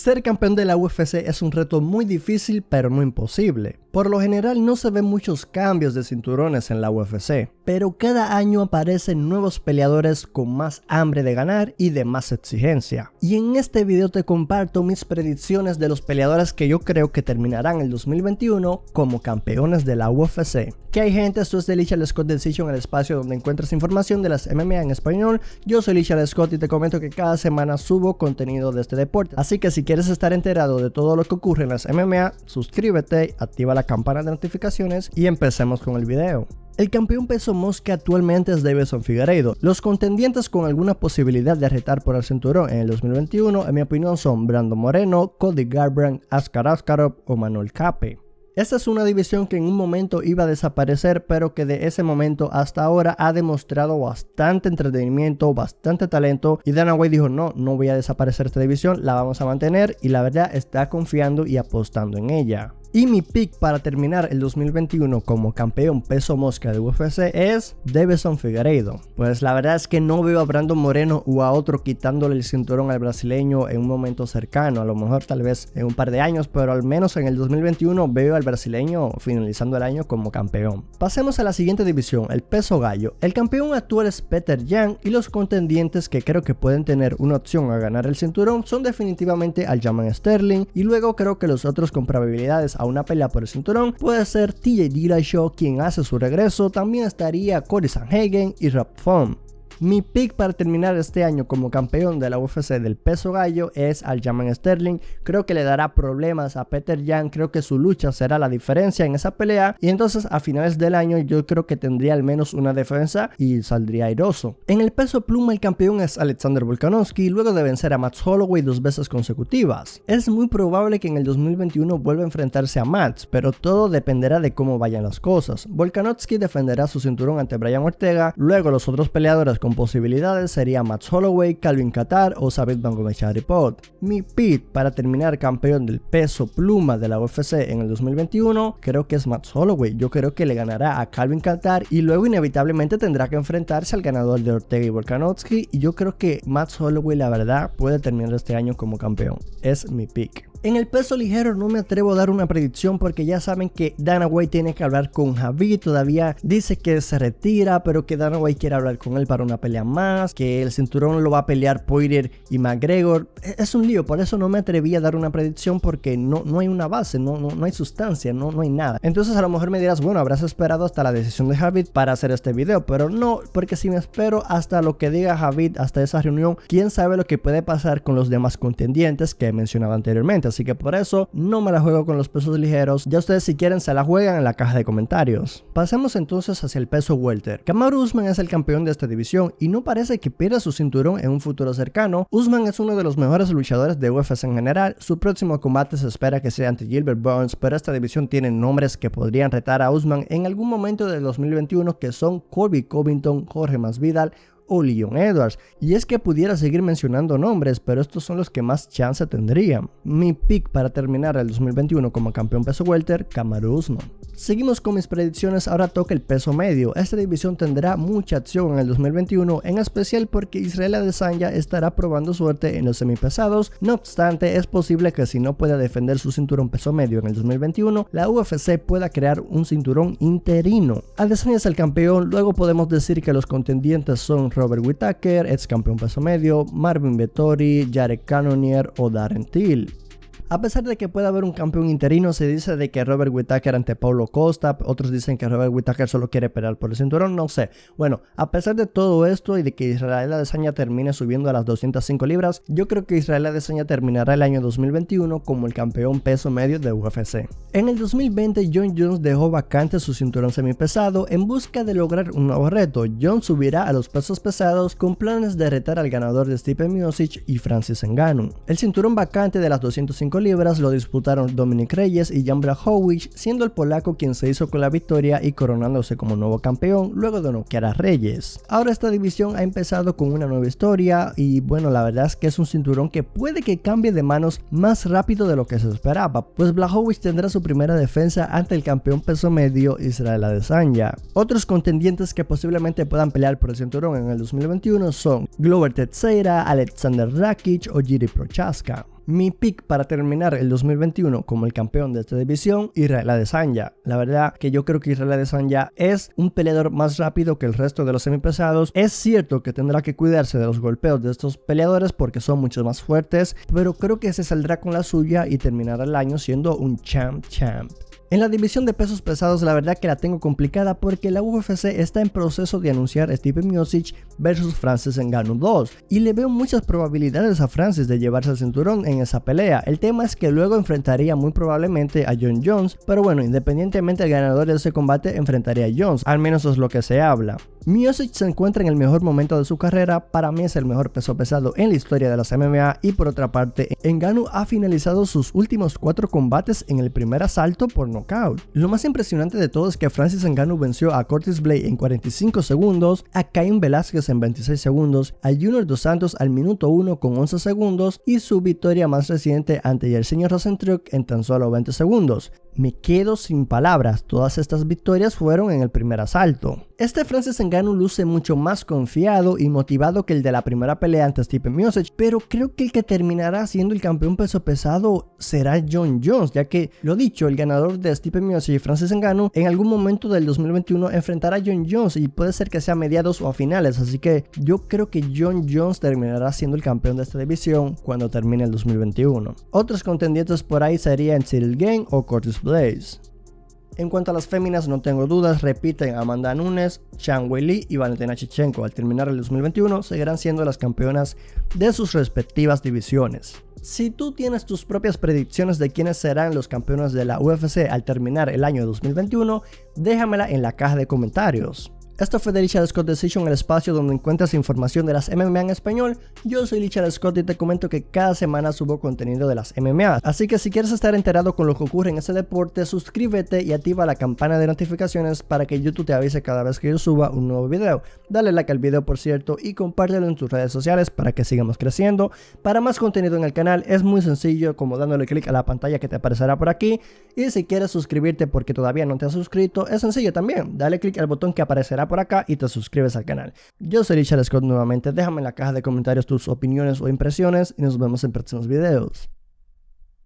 Ser campeón de la UFC es un reto muy difícil pero no imposible. Por lo general no se ven muchos cambios de cinturones en la UFC, pero cada año aparecen nuevos peleadores con más hambre de ganar y de más exigencia. Y en este video te comparto mis predicciones de los peleadores que yo creo que terminarán el 2021 como campeones de la UFC. ¿Qué hay, gente? Esto es de Lichard Scott Decision, el espacio donde encuentras información de las MMA en español. Yo soy Lichard Scott y te comento que cada semana subo contenido de este deporte. Así que si quieres estar enterado de todo lo que ocurre en las MMA, suscríbete, activa la campana de notificaciones y empecemos con el video. El campeón peso mosca actualmente es Deiveson Figueiredo. Los contendientes con alguna posibilidad de retar por el cinturón en el 2021, en mi opinión, son Brandon Moreno, Cody Garbrandt, Askar Askarov o Manuel Kape. Esta es una división que en un momento iba a desaparecer, pero que de ese momento hasta ahora ha demostrado bastante entretenimiento, bastante talento, y Dana White dijo no voy a desaparecer esta división, la vamos a mantener, y la verdad está confiando y apostando en ella. Y mi pick para terminar el 2021 como campeón peso mosca de UFC es Deiveson Figueiredo. Pues la verdad es que no veo a Brandon Moreno o a otro quitándole el cinturón al brasileño en un momento cercano, a lo mejor tal vez en un par de años, pero al menos en el 2021 veo al brasileño finalizando el año como campeón. Pasemos a la siguiente división, el peso gallo. El campeón actual es Petr Yan y los contendientes que creo que pueden tener una opción a ganar el cinturón son definitivamente Aljamain Sterling, y luego creo que los otros con probabilidades a una pelea por el cinturón puede ser TJ Dillashaw, quien hace su regreso. También estaría Cory Sandhagen y Rob Font. Mi pick para terminar este año como campeón de la UFC del peso gallo es Aljamain Sterling. Creo que le dará problemas a Petr Yan, creo que su lucha será la diferencia en esa pelea, y entonces a finales del año yo creo que tendría al menos una defensa y saldría airoso. En el peso pluma el campeón es Alexander Volkanovski, luego de vencer a Max Holloway 2 veces consecutivas. Es muy probable que en el 2021 vuelva a enfrentarse a Max, pero todo dependerá de cómo vayan las cosas. Volkanovski defenderá su cinturón ante Brian Ortega, luego los otros peleadores con posibilidades sería Max Holloway, Calvin Kattar o Zabit Nurmagomedov. Mi pick para terminar campeón del peso pluma de la UFC en el 2021 creo que es Max Holloway. Yo creo que le ganará a Calvin Kattar y luego inevitablemente tendrá que enfrentarse al ganador de Ortega y Volkanovski, y yo creo que Max Holloway la verdad puede terminar este año como campeón. Es mi pick. En el peso ligero no me atrevo a dar una predicción porque ya saben que Dana White tiene que hablar con Khabib, todavía dice que se retira, pero que Dana White quiere hablar con él para una pelea más, que el cinturón lo va a pelear Poirier y McGregor. Es un lío, por eso no me atreví a dar una predicción, porque no hay una base, no hay sustancia, no hay nada. Entonces a lo mejor me dirás, bueno, habrás esperado hasta la decisión de Khabib para hacer este video, pero no, porque si me espero hasta lo que diga Khabib, hasta esa reunión, quién sabe lo que puede pasar con los demás contendientes que he mencionado anteriormente. Así que por eso no me la juego con los pesos ligeros. Ya ustedes, si quieren, se la juegan en la caja de comentarios. Pasemos entonces hacia el peso welter. Kamaru Usman es el campeón de esta división y no parece que pierda su cinturón en un futuro cercano. Usman es uno de los mejores luchadores de UFC en general. Su próximo combate se espera que sea ante Gilbert Burns, pero esta división tiene nombres que podrían retar a Usman en algún momento del 2021, que son Colby Covington, Jorge Masvidal o Leon Edwards, y es que pudiera seguir mencionando nombres, pero estos son los que más chance tendrían. Mi pick para terminar el 2021 como campeón peso welter, Kamaru Usman. Seguimos con mis predicciones, ahora toca el peso medio. Esta división tendrá mucha acción en el 2021, en especial porque Israel Adesanya estará probando suerte en los semipesados. No obstante, es posible que si no pueda defender su cinturón peso medio en el 2021, la UFC pueda crear un cinturón interino. Adesanya es el campeón, luego podemos decir que los contendientes son Robert Whittaker, ex campeón peso medio, Marvin Vettori, Jared Cannonier o Darren Till. A pesar de que pueda haber un campeón interino, se dice de que Robert Whittaker ante Paulo Costa, otros dicen que Robert Whittaker solo quiere pelear por el cinturón, no sé. Bueno, a pesar de todo esto y de que Israel Adesanya termine subiendo a las 205 libras, yo creo que Israel Adesanya terminará el año 2021 como el campeón peso medio de UFC. En el 2020, Jon Jones dejó vacante su cinturón semipesado en busca de lograr un nuevo reto. Jones subirá a los pesos pesados con planes de retar al ganador de Stipe Miocic y Francis Ngannou. El cinturón vacante de las 205 libras lo disputaron Dominic Reyes y Jan Blachowicz, siendo el polaco quien se hizo con la victoria y coronándose como nuevo campeón luego de noquear a Reyes. Ahora esta división ha empezado con una nueva historia y bueno, la verdad es que es un cinturón que puede que cambie de manos más rápido de lo que se esperaba, pues Blachowicz tendrá su primera defensa ante el campeón peso medio Israel Adesanya. Otros contendientes que posiblemente puedan pelear por el cinturón en el 2021 son Glover Teixeira, Alexander Rakic o Jiri Prochazka. Mi pick para terminar el 2021 como el campeón de esta división, Israel Adesanya. La verdad que yo creo que Israel Adesanya es un peleador más rápido que el resto de los semipesados. Es cierto que tendrá que cuidarse de los golpeos de estos peleadores porque son mucho más fuertes, pero creo que se saldrá con la suya y terminará el año siendo un champ. En la división de pesos pesados la verdad que la tengo complicada porque la UFC está en proceso de anunciar a Stipe Miocic versus Francis Ngannou 2 y le veo muchas probabilidades a Francis de llevarse el cinturón en esa pelea. El tema es que luego enfrentaría muy probablemente a Jon Jones, pero bueno, independientemente el ganador de ese combate enfrentaría a Jones, al menos es lo que se habla. Miocic se encuentra en el mejor momento de su carrera, para mí es el mejor peso pesado en la historia de las MMA y por otra parte, Ngannou ha finalizado sus últimos 4 combates en el primer asalto por knockout. Lo más impresionante de todo es que Francis Ngannou venció a Curtis Blade en 45 segundos, a Cain Velázquez en 26 segundos, a Junior Dos Santos al minuto 1 con 11 segundos y su victoria más reciente ante Yersinio Rozenstruik en tan solo 20 segundos. Me quedo sin palabras, todas estas victorias fueron en el primer asalto. Este Francis Ngannou luce mucho más confiado y motivado que el de la primera pelea ante Stipe Miocic, pero creo que el que terminará siendo el campeón peso pesado será Jon Jones, ya que, lo dicho, el ganador de Stipe Miocic y Francis Ngannou en algún momento del 2021 enfrentará a Jon Jones y puede ser que sea a mediados o a finales, así que yo creo que Jon Jones terminará siendo el campeón de esta división cuando termine el 2021. Otros contendientes por ahí serían Ciryl Gane o Curtis Blades. En cuanto a las féminas, no tengo dudas, repiten Amanda Nunes, Zhang Weili y Valentina Shevchenko. Al terminar el 2021 seguirán siendo las campeonas de sus respectivas divisiones. Si tú tienes tus propias predicciones de quiénes serán los campeones de la UFC al terminar el año 2021, déjamela en la caja de comentarios. Esto fue de Richard Scott Decision, el espacio donde encuentras información de las MMA en español. Yo soy Richard Scott y te comento que cada semana subo contenido de las MMA. Así que si quieres estar enterado con lo que ocurre en ese deporte, suscríbete y activa la campana de notificaciones para que YouTube te avise cada vez que yo suba un nuevo video. Dale like al video por cierto y compártelo en tus redes sociales para que sigamos creciendo. Para más contenido en el canal es muy sencillo, como dándole clic a la pantalla que te aparecerá por aquí. Y si quieres suscribirte porque todavía no te has suscrito, es sencillo también. Dale clic al botón que aparecerá por acá y te suscribes al canal. Yo soy Richard Scott nuevamente, déjame en la caja de comentarios tus opiniones o impresiones y nos vemos en próximos videos.